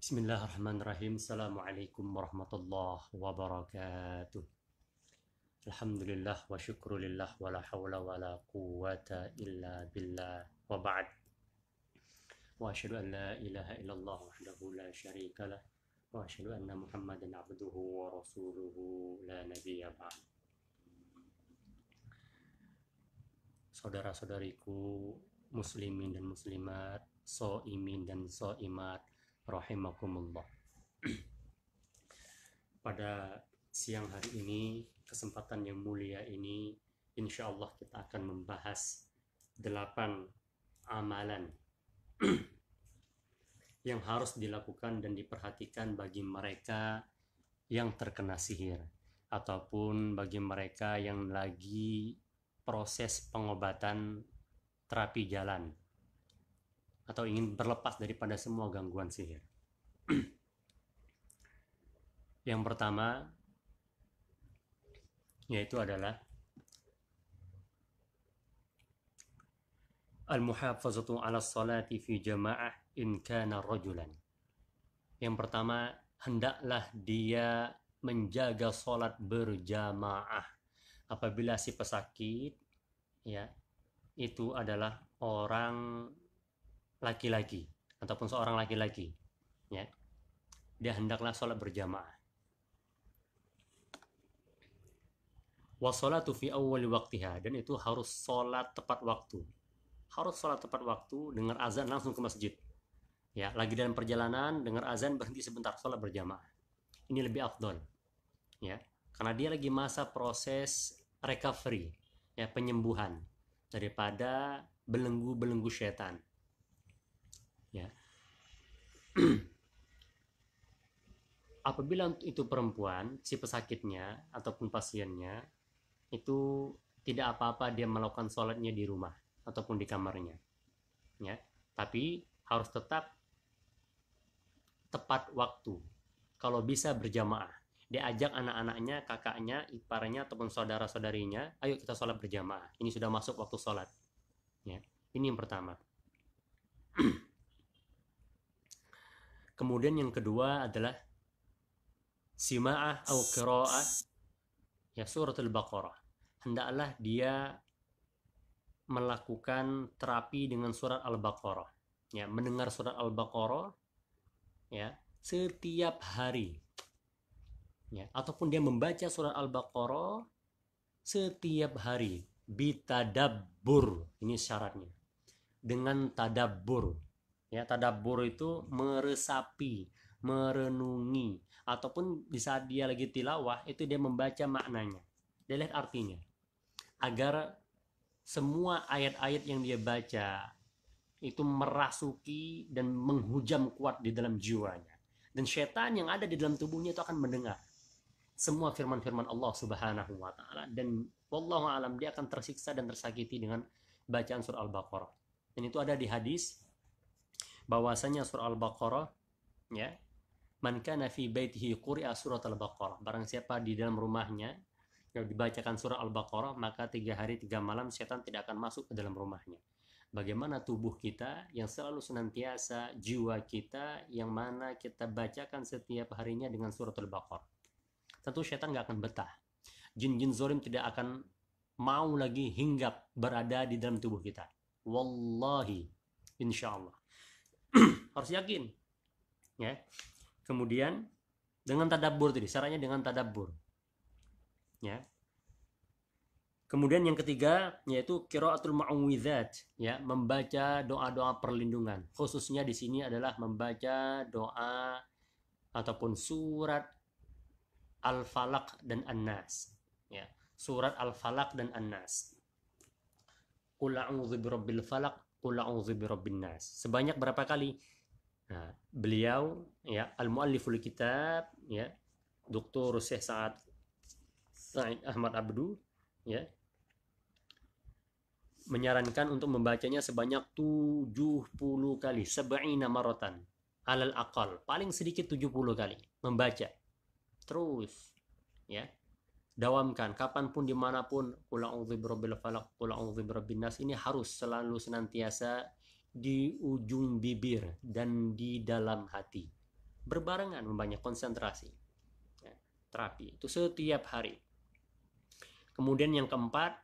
Bismillahirrahmanirrahim. Assalamualaikum warahmatullahi wabarakatuh. Alhamdulillah wa syukrulillah wa la hawla wa la quwwata illa billah wa ba'd. Wa asyhadu an la ilaha illallah wahdahu la syarika lah wa asyhadu anna Muhammadan abduhu wa rasuluhu la nabiyya ba'd. Saudara-saudariku muslimin dan muslimat, shaimin dan shaimat rahimakumullah. Pada siang hari ini, kesempatan yang mulia ini, insya Allah kita akan membahas 8 amalan yang harus dilakukan dan diperhatikan bagi mereka yang terkena sihir ataupun bagi mereka yang lagi proses pengobatan terapi jalan atau ingin berlepas daripada semua gangguan sihir. Yang pertama yaitu adalah al-muhafazatu 'ala sholati fi jama'ah in kana rajulan. Yang pertama, hendaklah dia menjaga sholat berjamaah apabila si pesakit ya itu adalah orang laki-laki ataupun seorang laki-laki ya, dia hendaklah sholat berjamaah. Washolatu fi awwali waqtiha, dan itu harus sholat tepat waktu. Harus sholat tepat waktu, dengar azan langsung ke masjid. Ya, lagi dalam perjalanan dengar azan berhenti sebentar sholat berjamaah. Ini lebih afdol. Ya, karena dia lagi masa proses recovery, ya, penyembuhan daripada belenggu-belenggu setan. Ya. Apabila itu perempuan, si pesakitnya ataupun pasiennya itu tidak apa-apa dia melakukan sholatnya di rumah ataupun di kamarnya, ya. Tapi harus tetap tepat waktu. Kalau bisa berjamaah, dia ajak anak-anaknya, kakaknya, iparnya ataupun saudara-saudarinya, ayo kita sholat berjamaah. Ini sudah masuk waktu sholat, ya. Ini yang pertama. Kemudian yang kedua adalah sima'ah atau qira'ah ya suratul Baqarah. Hendaklah dia melakukan terapi dengan surat Al-Baqarah. Ya, mendengar surat Al-Baqarah ya setiap hari. Ya, ataupun dia membaca surat Al-Baqarah setiap hari bitadabbur. Ini syaratnya. Dengan tadabbur. Ya, tadabbur itu meresapi, merenungi, ataupun di saat dia lagi tilawah itu dia membaca maknanya, dia lihat artinya, agar semua ayat-ayat yang dia baca itu merasuki dan menghujam kuat di dalam jiwanya, dan setan yang ada di dalam tubuhnya itu akan mendengar semua firman-firman Allah Subhanahu wa taala, dan wallahu alam dia akan tersiksa dan tersakiti dengan bacaan surah Al-Baqarah. Dan itu ada di hadis bahwasanya surah Al-Baqarah ya, man kana fi baitihi quri'a surat Al-Baqarah, barang siapa di dalam rumahnya yang dibacakan surah Al-Baqarah, maka 3 hari 3 malam setan tidak akan masuk ke dalam rumahnya. Bagaimana tubuh kita yang selalu senantiasa, jiwa kita yang mana kita bacakan setiap harinya dengan surat Al-Baqarah, tentu setan nggak akan betah. Jin-jin zolim tidak akan mau lagi hinggap berada di dalam tubuh kita. Wallahi, insya Allah. Harus yakin ya. Kemudian dengan tadabbur tadi, syaratnya dengan tadabbur ya. Kemudian yang ketiga yaitu qiraatul ma'uwidzat ya, membaca doa-doa perlindungan. Khususnya di sini adalah membaca doa ataupun surat Al-Falaq dan An-Nas ya. Surat Al-Falaq dan An-Nas. Qul a'udzu birabbil falaq, qul a'udzu birabbin nas. Sebanyak berapa kali? Nah, beliau ya al-mualliful kitab ya Dr. Syekh Sa'id Ahmad Abdu ya menyarankan untuk membacanya sebanyak 70 kali, 70 maratan alal aqal, paling sedikit 70 kali membaca terus ya. Dawamkan kapanpun dimanapun, qul a'udzu birabbil falaq, qul a'udzu birabbin nas, ini harus selalu senantiasa di ujung bibir dan di dalam hati berbarengan, membanyak konsentrasi. Ya, terapi itu setiap hari. Kemudian yang keempat,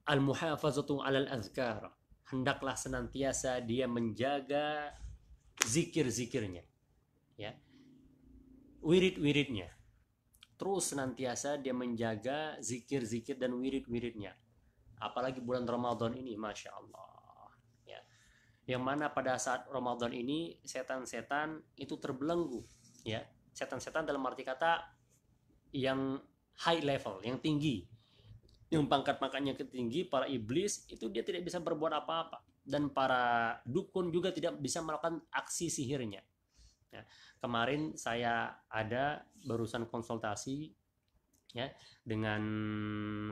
al-muhafazatu 'alal azkar. Hendaklah senantiasa dia menjaga zikir-zikirnya, ya. Wirid-wiridnya. Terus senantiasa dia menjaga zikir-zikir dan wirid-wiridnya. Apalagi bulan Ramadan ini, Masya Allah. Ya. Yang mana pada saat Ramadan ini setan-setan itu terbelenggu. Ya. Setan-setan dalam arti kata yang high level, yang tinggi. Yang pangkat-pangkatnya tinggi, para iblis itu dia tidak bisa berbuat apa-apa. Dan para dukun juga tidak bisa melakukan aksi sihirnya. Ya. Kemarin saya ada barusan konsultasi, ya, dengan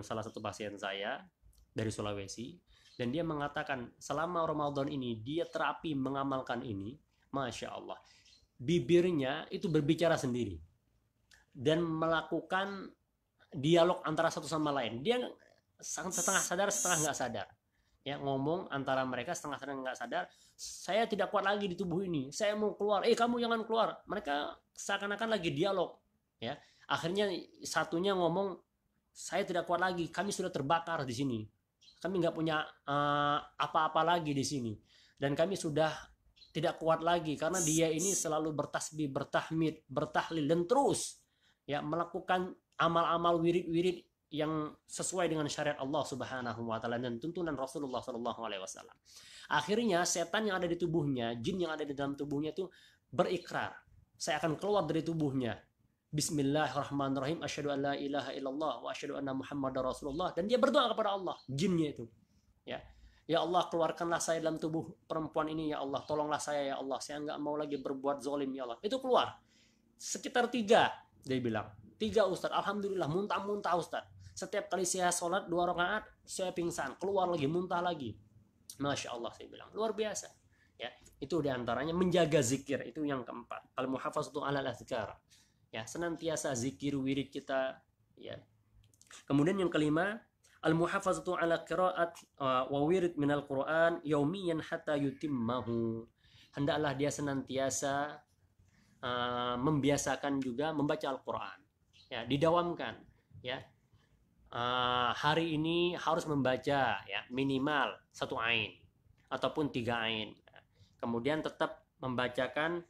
salah satu pasien saya dari Sulawesi, dan dia mengatakan selama Ramadan ini dia terapi mengamalkan ini, Masya Allah, bibirnya itu berbicara sendiri dan melakukan dialog antara satu sama lain. Dia setengah sadar, setengah nggak sadar. Ya, ngomong antara mereka setengah sadar nggak sadar. Saya tidak kuat lagi di tubuh ini. Saya mau keluar. Kamu jangan keluar. Mereka seakan-akan lagi dialog. Ya, akhirnya satunya ngomong, saya tidak kuat lagi. Kami sudah terbakar di sini. Kami nggak punya apa-apa lagi di sini. Dan kami sudah tidak kuat lagi karena dia ini selalu bertasbih, bertahmid, bertahlil dan terus ya melakukan amal-amal wirid-wirid yang sesuai dengan syariat Allah Subhanahu wa taala dan tuntunan Rasulullah Shallallahu alaihi wasallam. Akhirnya setan yang ada di tubuhnya, jin yang ada di dalam tubuhnya itu berikrar, saya akan keluar dari tubuhnya. Bismillahirrahmanirrahim, asyhadu an la ilaha illallah wa asyhadu anna Muhammadar Rasulullah, dan dia berdoa kepada Allah, jinnya itu. Ya. Ya Allah, keluarkanlah saya dalam tubuh perempuan ini ya Allah, tolonglah saya ya Allah, saya nggak mau lagi berbuat zalim ya Allah. Itu keluar. Sekitar 3, dia bilang. 3 Ustaz, alhamdulillah, muntah-muntah Ustaz. Setiap kali saya sholat 2 rakaat, saya pingsan, keluar lagi, muntah lagi. Masya Allah, saya bilang, luar biasa. Ya, itu diantaranya menjaga zikir, itu yang keempat. Al-muhafazatu 'alal azkar. Ya, senantiasa zikir wirid kita. Ya. Kemudian yang kelima, al-muhafazatu 'ala qiraat wa wirid minal Qur'an yaumiyan hatta yutimmahu. Hendaklah dia senantiasa membiasakan juga membaca Al-Quran. Ya, didawamkan. Ya. Hari ini harus membaca ya minimal 1 ain ataupun 3 ain. Kemudian tetap membacakan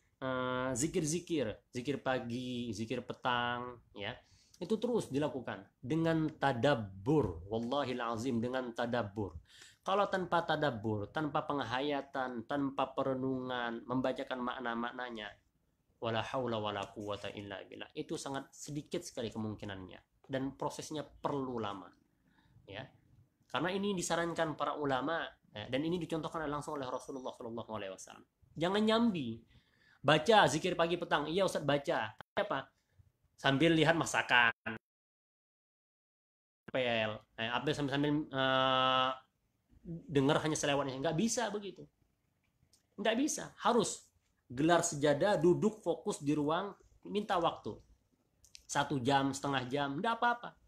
zikir-zikir, zikir pagi, zikir petang, ya. Itu terus dilakukan dengan tadabbur, wallahil azim, dengan tadabbur. Kalau tanpa tadabbur, tanpa penghayatan, tanpa perenungan, membacakan makna-maknanya, wala haula wala quwata illa billah, itu sangat sedikit sekali kemungkinannya. Dan prosesnya perlu lama, ya, karena ini disarankan para ulama ya, dan ini dicontohkan langsung oleh Rasulullah Shallallahu Alaihi Wasallam. Jangan nyambi, baca zikir pagi petang, iya Ustaz baca, tapi apa? Sambil lihat masakan, sambil dengar hanya selewatnya, nggak bisa begitu, nggak bisa, harus gelar sejadah, duduk fokus di ruang, minta waktu. 1 jam, setengah jam, tidak apa-apa.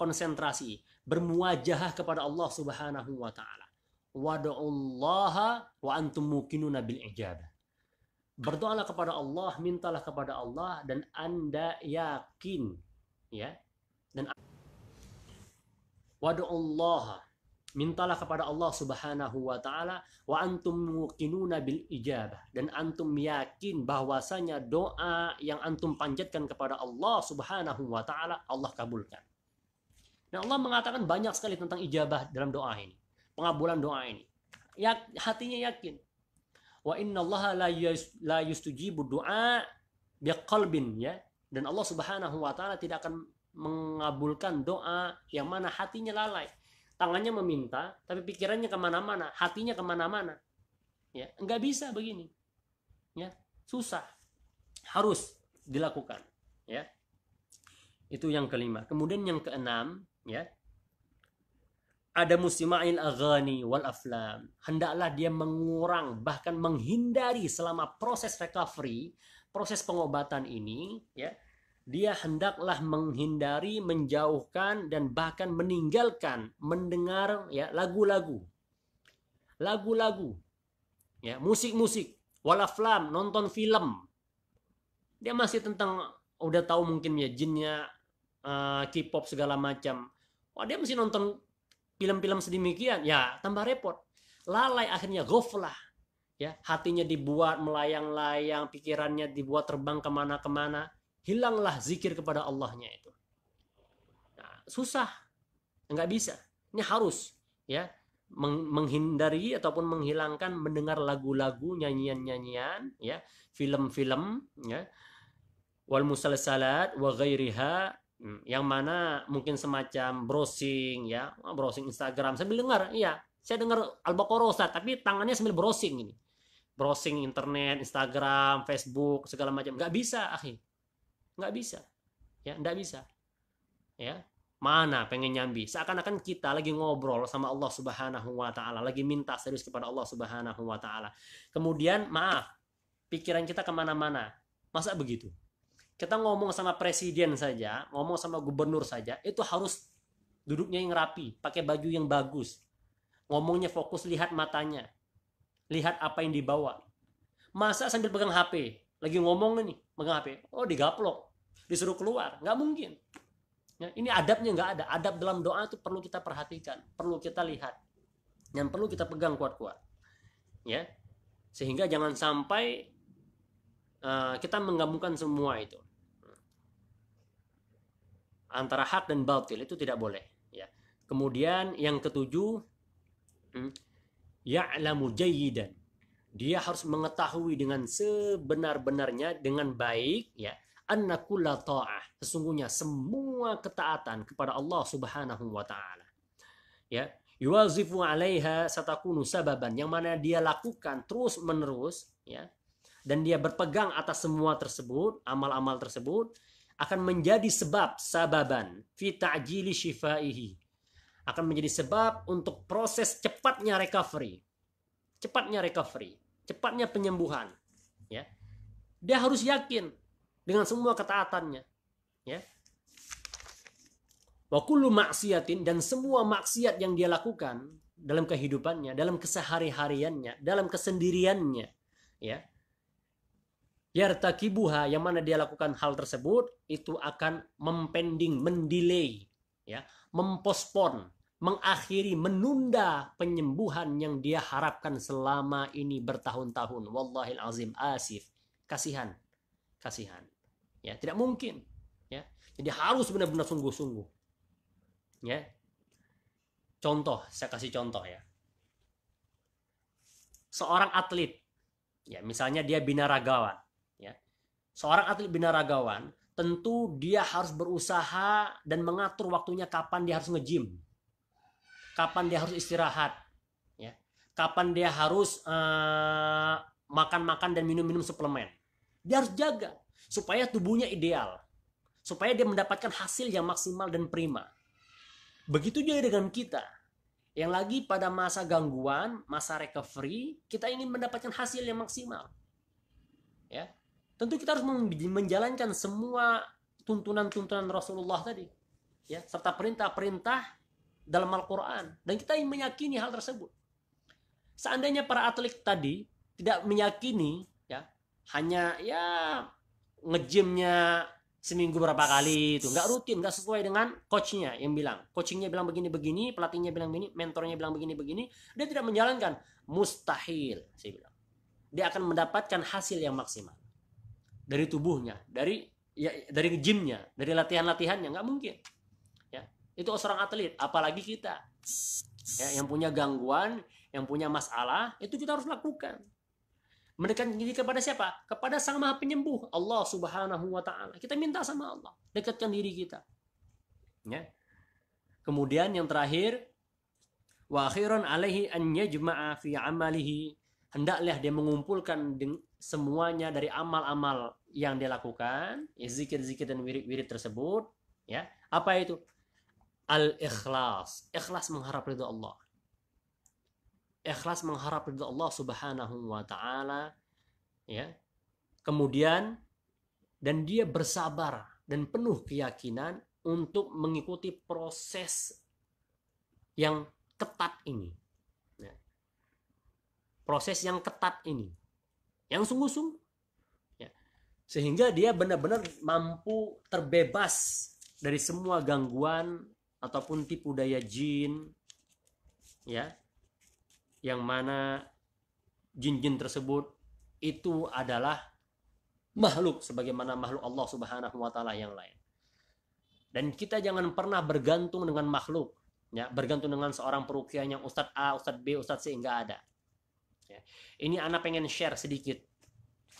Konsentrasi, bermuajahah kepada Allah Subhanahu wa taala. Wad'ullaha wa antum muqinuna bil ijabah. Berdoalah kepada Allah, mintalah kepada Allah dan Anda yakin, ya. Dan wad'ullaha, mintalah kepada Allah Subhanahu wa taala wa antum muqinuna bil ijabah, dan antum yakin bahwasanya doa yang antum panjatkan kepada Allah Subhanahu wa taala Allah kabulkan. Dan Allah mengatakan banyak sekali tentang ijabah dalam doa ini, pengabulan doa ini. Ya, hatinya yakin. Wa innallaha la yustujibu du'a biqalbin, ya. Dan Allah Subhanahu wa taala tidak akan mengabulkan doa yang mana hatinya lalai. Tangannya meminta, tapi pikirannya kemana-mana, hatinya kemana-mana. Ya, nggak bisa begini. Ya, susah. Harus dilakukan. Ya, itu yang kelima. Kemudian yang keenam, ya, ada mustima'il aghani wal aflam. Hendaklah dia mengurang, bahkan menghindari selama proses recovery, proses pengobatan ini, ya. Dia hendaklah menghindari, menjauhkan, dan bahkan meninggalkan mendengar ya lagu-lagu, ya, musik-musik, walaflam, nonton film, Dia masih tentang, udah tahu mungkin ya jinnya, K-pop segala macam. Wah, dia mesti nonton film-film sedemikian, ya tambah repot. Lalai akhirnya, ghaflah. Ya, hatinya dibuat melayang-layang, pikirannya dibuat terbang kemana-kemana. Hilanglah zikir kepada Allahnya itu. Nah, susah, nggak bisa. Ini harus ya menghindari ataupun menghilangkan mendengar lagu-lagu, nyanyian-nyanyian, ya, film-film, ya, wal musalsalat wa ghairiha, yang mana mungkin semacam browsing, ya, browsing Instagram sambil dengar. Iya, saya dengar Al-Baqarah Ustaz, tapi tangannya sambil browsing ini. Browsing internet, Instagram, Facebook, segala macam. Nggak bisa, akhi. Nggak bisa. Ya, nggak bisa. Ya, mana pengen nyambi, seakan-akan kita lagi ngobrol sama Allah Subhanahu wa taala, lagi minta serius kepada Allah Subhanahu wa taala. Kemudian maaf, pikiran kita kemana-mana. Masa begitu? Kita ngomong sama presiden saja, ngomong sama gubernur saja, itu harus duduknya yang rapi, pakai baju yang bagus, ngomongnya fokus, lihat matanya, lihat apa yang dibawa. Masa sambil pegang HP, lagi ngomong nih, pegang HP, oh digaplok, disuruh keluar, nggak mungkin. Ya, ini adabnya nggak ada. Adab dalam doa itu perlu kita perhatikan, perlu kita lihat, yang perlu kita pegang kuat-kuat. Ya, sehingga jangan sampai kita menggabungkan semua itu. Antara hak dan batil itu tidak boleh. Ya. Kemudian yang ketujuh, ya'lamu jayyidan. Dia harus mengetahui dengan sebenar-benarnya, dengan baik, ya, anna kulla ta'ah, sesungguhnya semua ketaatan kepada Allah Subhanahu wa taala, ya, yuwazifu 'alaiha satakunu sababan, yang mana dia lakukan terus menerus, ya, dan dia berpegang atas semua tersebut, amal-amal tersebut akan menjadi sebab, sababan fi ta'jili syifaihi, akan menjadi sebab untuk proses cepatnya recovery, cepatnya penyembuhan, ya. Dia harus yakin dengan semua ketaatannya, ya. Wa kullu maksiatin, dan semua maksiat yang dia lakukan dalam kehidupannya, dalam kesehari-hariannya, dalam kesendiriannya, ya, yartakibuha, yang mana dia lakukan hal tersebut, itu akan mempending, mendelay, ya, mempospon, mengakhiri, menunda penyembuhan yang dia harapkan selama ini bertahun-tahun. Wallahil azim, asif, kasihan, ya, tidak mungkin, ya. Jadi harus benar-benar sungguh-sungguh, ya. Contoh, saya kasih contoh, ya. Seorang atlet, ya, misalnya dia binaragawan, ya. Seorang atlet binaragawan tentu dia harus berusaha dan mengatur waktunya, kapan dia harus nge-gym, kapan dia harus istirahat, ya, kapan dia harus makan-makan dan minum-minum suplemen. Dia harus jaga supaya tubuhnya ideal, supaya dia mendapatkan hasil yang maksimal dan prima. Begitu juga dengan kita yang lagi pada masa gangguan, masa recovery, kita ingin mendapatkan hasil yang maksimal, ya. Tentu kita harus menjalankan semua tuntunan-tuntunan Rasulullah tadi, ya, serta perintah-perintah dalam Al-Quran, dan kita ingin meyakini hal tersebut. Seandainya para atlet tadi tidak meyakini, ya, hanya ya nge-gymnya seminggu berapa kali, itu nggak rutin, nggak sesuai dengan coachnya yang bilang, coachingnya bilang begini-begini, pelatihnya bilang begini, mentornya bilang begini-begini, dia tidak menjalankan, mustahil, saya bilang, dia akan mendapatkan hasil yang maksimal dari tubuhnya, dari gymnya, dari latihan-latihannya, nggak mungkin, ya. Itu seorang atlet, apalagi kita, ya, yang punya gangguan, yang punya masalah, itu kita harus lakukan. Mendekatkan diri kepada siapa? Kepada Sang Maha Penyembuh, Allah Subhanahu wa taala. Kita minta sama Allah, dekatkan diri kita, ya. Kemudian yang terakhir, wa akhiran alaihi an yajma'a fi amalihi, hendaklah dia mengumpulkan semuanya dari amal-amal yang dia lakukan, ya, zikir-zikir dan wirid-wirid tersebut, ya. Apa itu? Al-ikhlas, ikhlas mengharap ridha Allah, ikhlas mengharap ridha Allah Subhanahu wa taala, ya. Kemudian, dan dia bersabar dan penuh keyakinan untuk mengikuti proses yang ketat ini, ya. Proses yang ketat ini, yang sungguh-sungguh, ya. sehingga dia benar-benar mampu terbebas dari semua gangguan ataupun tipu daya jin, ya, yang mana jin-jin tersebut itu adalah makhluk sebagaimana makhluk Allah Subhanahu wa taala yang lain. Dan kita jangan pernah bergantung dengan makhluk, ya, bergantung dengan seorang peruqyah yang Ustadz A, Ustadz B, Ustadz C, enggak ada. Ya. Ini anak pengen share sedikit,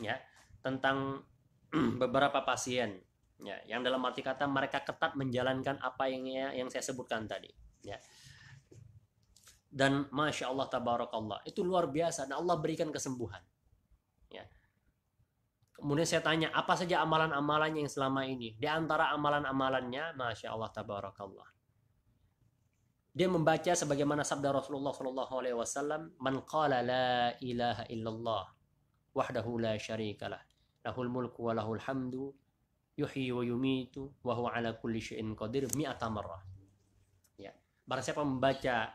ya, tentang beberapa pasien, ya, yang dalam arti kata mereka ketat menjalankan apa yang saya sebutkan tadi, ya. Dan masya Allah tabarakallah, itu luar biasa dan Allah berikan kesembuhan, ya. Kemudian saya tanya apa saja amalan-amalannya yang selama ini. Di antara amalan-amalannya, masya Allah tabarakallah, dia membaca sebagaimana sabda Rasulullah Shallallahu Alaihi Wasallam, "Man qala la ilaha illallah, wahdahu la syarikalah, lahul mulku wa lahul hamdu, yuhyi wa yumitu, wa huwa ala kulli syai'in qadir, mi'ata marrah." Ya, barang siapa membaca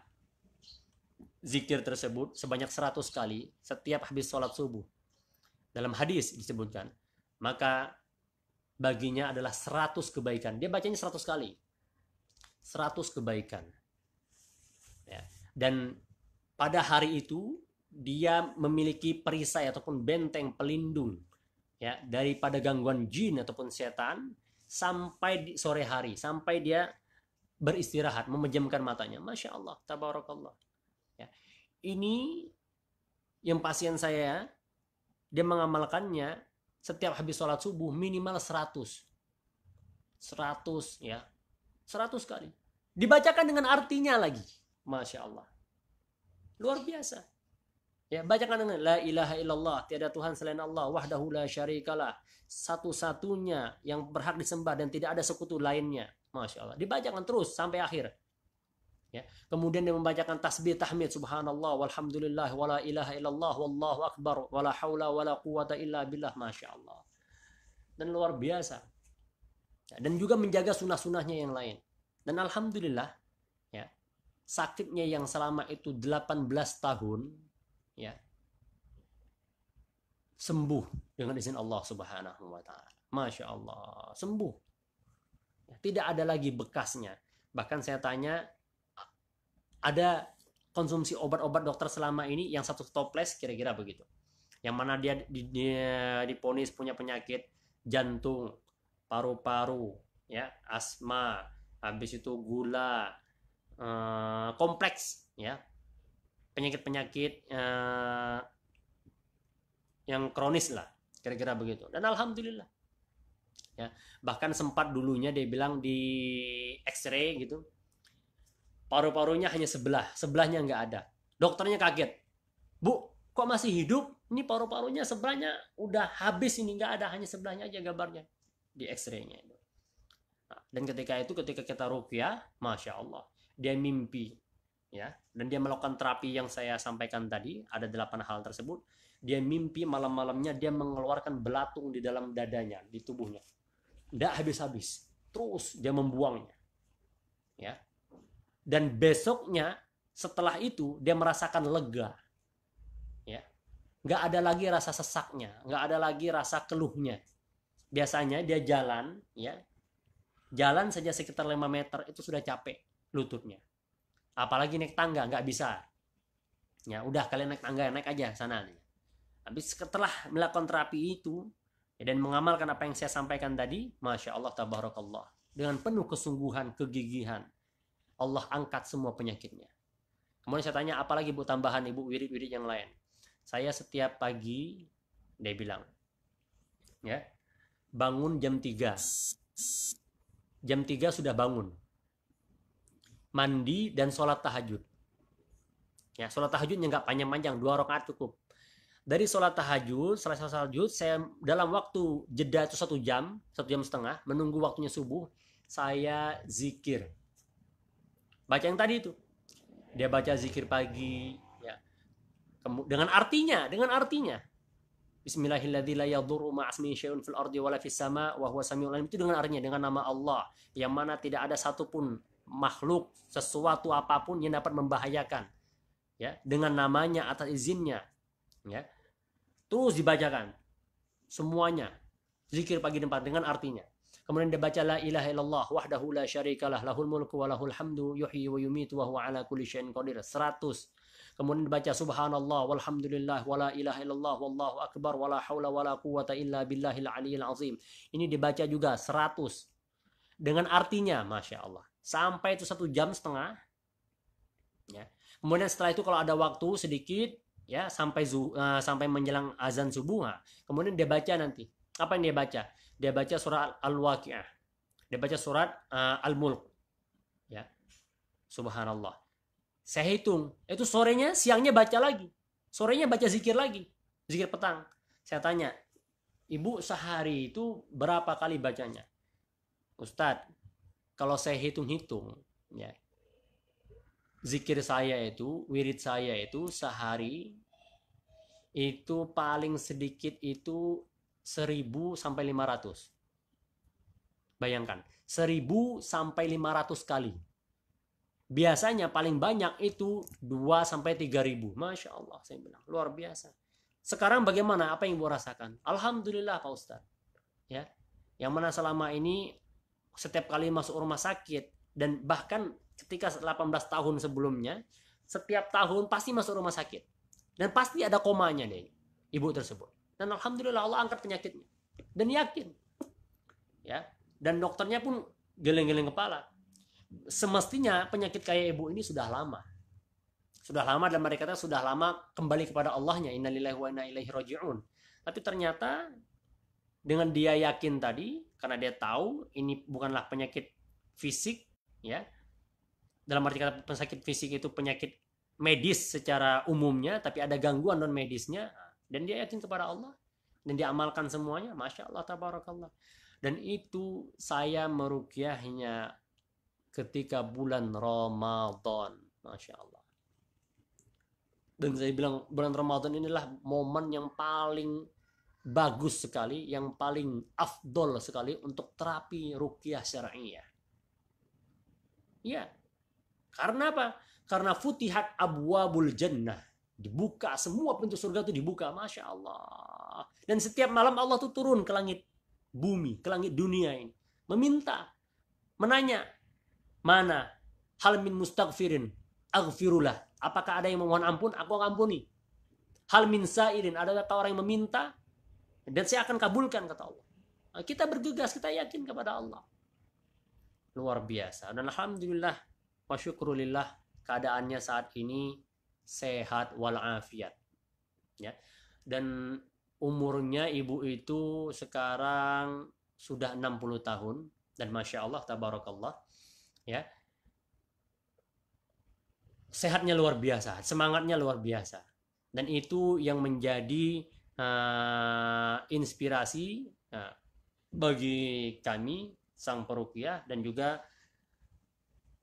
zikir tersebut sebanyak 100 kali setiap habis sholat subuh, dalam hadis disebutkan, maka baginya adalah 100 kebaikan. Dia bacanya 100 kali, 100 kebaikan, ya. Dan pada hari itu dia memiliki perisai ataupun benteng pelindung, ya, daripada gangguan jin ataupun setan sampai di sore hari, sampai dia beristirahat, memejamkan matanya. Masya Allah tabarakallah, ya. Ini yang pasien saya, dia mengamalkannya setiap habis sholat subuh minimal 100, ya, 100 kali. Dibacakan dengan artinya lagi, masya Allah, luar biasa. Ya, bacakan dengan la ilaha illallah, tiada Tuhan selain Allah, wahdahu la syarikalah, satu-satunya yang berhak disembah dan tidak ada sekutu lainnya. Masya Allah, dibacakan terus sampai akhir. Ya. Kemudian dia membacakan tasbih tahmid subhanallah walhamdulillah wala ilaha illallah wallahu akbar wala haula wala quwata illa billah, masya Allah. Dan luar biasa. Ya, dan juga menjaga sunah-sunahnya yang lain. Dan alhamdulillah, ya, sakitnya yang selama itu 18 tahun, ya, sembuh dengan izin Allah Subhanahu wa taala. Masya Allah, sembuh. Ya, tidak ada lagi bekasnya. Bahkan saya tanya, ada konsumsi obat-obat dokter selama ini yang satu toples kira-kira begitu, yang mana dia diponis punya penyakit jantung, paru-paru, ya, asma, habis itu gula, kompleks, ya, penyakit-penyakit yang kronis lah kira-kira begitu. Dan alhamdulillah, ya, bahkan sempat dulunya dia bilang di X-ray gitu, paru-parunya hanya sebelahnya nggak ada. Dokternya kaget, "Bu, kok masih hidup? Ini paru-parunya sebelahnya udah habis, ini nggak ada, hanya sebelahnya aja gambarnya di X-ray-nya." Nah, dan ketika kita ruqyah, masya Allah, dia mimpi, ya, dan dia melakukan terapi yang saya sampaikan tadi, ada 8 hal tersebut. Dia mimpi malam-malamnya dia mengeluarkan belatung di dalam dadanya, di tubuhnya, nggak habis-habis, terus dia membuangnya, ya. Dan besoknya setelah itu dia merasakan lega, ya, nggak ada lagi rasa sesaknya, nggak ada lagi rasa keluhnya. Biasanya dia jalan, ya, jalan saja sekitar 5 meter itu sudah capek lututnya, apalagi naik tangga nggak bisa. Ya udah, kalian naik tangga, naik aja sana. Habis setelah melakukan terapi itu, ya, dan mengamalkan apa yang saya sampaikan tadi, masya Allah tabarakallah, dengan penuh kesungguhan, kegigihan, Allah angkat semua penyakitnya. Kemudian saya tanya, apalagi Bu tambahan Ibu, wirid-wirid yang lain? Saya setiap pagi, dia bilang, ya, bangun jam 3. Jam 3 sudah bangun, mandi dan sholat tahajud. Ya, sholat tahajudnya nggak panjang-panjang, 2 rakaat cukup. Dari sholat tahajud, selesai sholat tahajud, saya dalam waktu jeda itu 1 jam, 1,5 jam, menunggu waktunya subuh, saya zikir. Baca yang tadi itu, dia baca zikir pagi, ya, dengan artinya, Bismillahirrahmanirrahim, itu dengan artinya, dengan nama Allah yang mana tidak ada satupun makhluk, sesuatu apapun yang dapat membahayakan, ya, dengan namanya, atas izinnya, ya. Terus dibacakan semuanya, Zikir pagi dan petang dengan artinya. Kemudian dia baca la ilaha illallah wahdahu la syarikalah lahul mulku wa lahul hamdu yuhyi wa yumitu wa huwa ala kulli syai'in qadir 100. Kemudian dibaca subhanallah walhamdulillah wala ilaha illallah wallahu akbar wala haula wala quwata illa billahil aliyil azim. Ini dibaca juga 100 dengan artinya, masya Allah. Sampai itu 1,5 jam. Ya. Kemudian setelah itu kalau ada waktu sedikit, ya sampai menjelang azan subuh, kemudian dia baca nanti. Apa yang dia baca? Dia baca surat Al-Waqi'ah. Dia baca surat Al-Mulk. Ya. Subhanallah. Saya hitung, itu sorenya, siangnya baca lagi. Sorenya baca zikir lagi. Zikir petang. Saya tanya, Ibu sehari itu berapa kali bacanya? Ustadz, kalau saya hitung-hitung, ya, zikir saya itu, wirid saya itu sehari itu paling sedikit itu 1.000 sampai 500. Bayangkan, 1.000 sampai 500 kali. Biasanya paling banyak itu 2 sampai 3.000. Masya Allah, saya bilang luar biasa. Sekarang bagaimana? Apa yang Ibu rasakan? Alhamdulillah Pak Ustadz. Ya, yang mana selama ini setiap kali masuk rumah sakit dan bahkan ketika 18 tahun sebelumnya, setiap tahun pasti masuk rumah sakit dan pasti ada komanya deh ibu tersebut. Dan alhamdulillah Allah angkat penyakitnya dan yakin, ya. Dan dokternya pun geleng-geleng kepala. Semestinya penyakit kayak ibu ini sudah lama dan mereka sudah lama kembali kepada Allahnya. Innalillahi wa inna ilaihi raji'un. Tapi ternyata dengan dia yakin tadi, karena dia tahu ini bukanlah penyakit fisik, ya. Dalam arti kata penyakit fisik itu penyakit medis secara umumnya, tapi ada gangguan non medisnya, dan dia yakin kepada Allah dan dia amalkan semuanya. Masya Allah, tabarakallah. Dan itu saya meruqyahnya ketika bulan Ramadan. Masya Allah. Dan saya bilang bulan Ramadan inilah momen yang paling bagus sekali, yang paling afdol sekali untuk terapi ruqyah syar'iyah. Ya. Karena apa? Karena futihat abwabul jannah. Dibuka, semua pintu surga itu dibuka. Masya Allah. Dan setiap malam Allah tuh turun ke langit bumi, ke langit dunia ini. Meminta, menanya, mana hal min mustaghfirin aghfirullah. Apakah ada yang memohon ampun? Aku ampuni. Hal min sa'irin. Ada orang yang meminta, dan saya akan kabulkan, kata Allah. Nah, kita bergegas, kita yakin kepada Allah. Luar biasa. Dan alhamdulillah, wa syukrulillah, keadaannya saat ini sehat walafiat. Ya. Dan umurnya ibu itu sekarang sudah 60 tahun. Dan Masya Allah, tabarakallah. Ya. Sehatnya luar biasa, semangatnya luar biasa. Dan itu yang menjadi inspirasi bagi kami sang peruqyah dan juga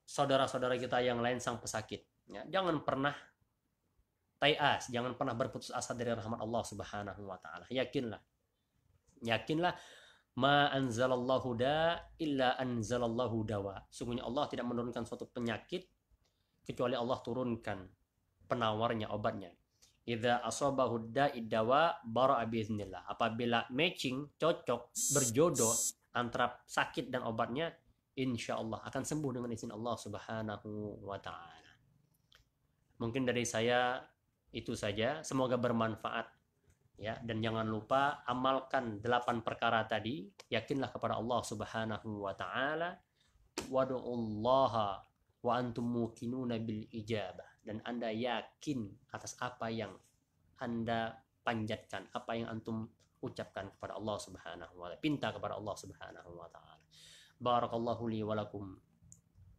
saudara-saudara kita yang lain sang pesakit. Ya, jangan pernah tayas, jangan pernah berputus asa dari rahmat Allah Subhanahu wa taala. Yakinlah. Ma anzalallahu da illa anzalallahu dawa. Sungguhnya Allah tidak menurunkan suatu penyakit kecuali Allah turunkan penawarnya, obatnya. Idza asabahu da'id dawa bara'a biiznillah. Apabila matching, cocok, berjodoh antara sakit dan obatnya, insya Allah akan sembuh dengan izin Allah Subhanahu wa taala. Mungkin dari saya itu saja, semoga bermanfaat, ya. Dan jangan lupa amalkan 8 perkara tadi, yakinlah kepada Allah Subhanahu wa taala, wadu'ullaha wa antum muqinuna bil ijabah, dan Anda yakin atas apa yang Anda panjatkan, apa yang antum ucapkan kepada Allah Subhanahu wa taala, pinta kepada Allah Subhanahu wa taala. Barakallahu li wa lakum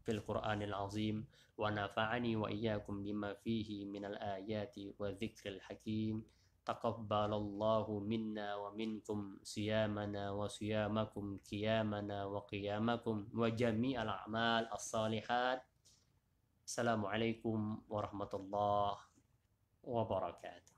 fil Qur'anil azim wa nafa'ani wa iyyakum bima fihi minal ayati wa dzikril hakim. Taqabbalallahu minna wa minkum siyamana wa siyamakum, qiyamana wa qiyamakum, wa jami'al a'mal as-salihat. Assalamualaikum warahmatullahi wabarakatuh.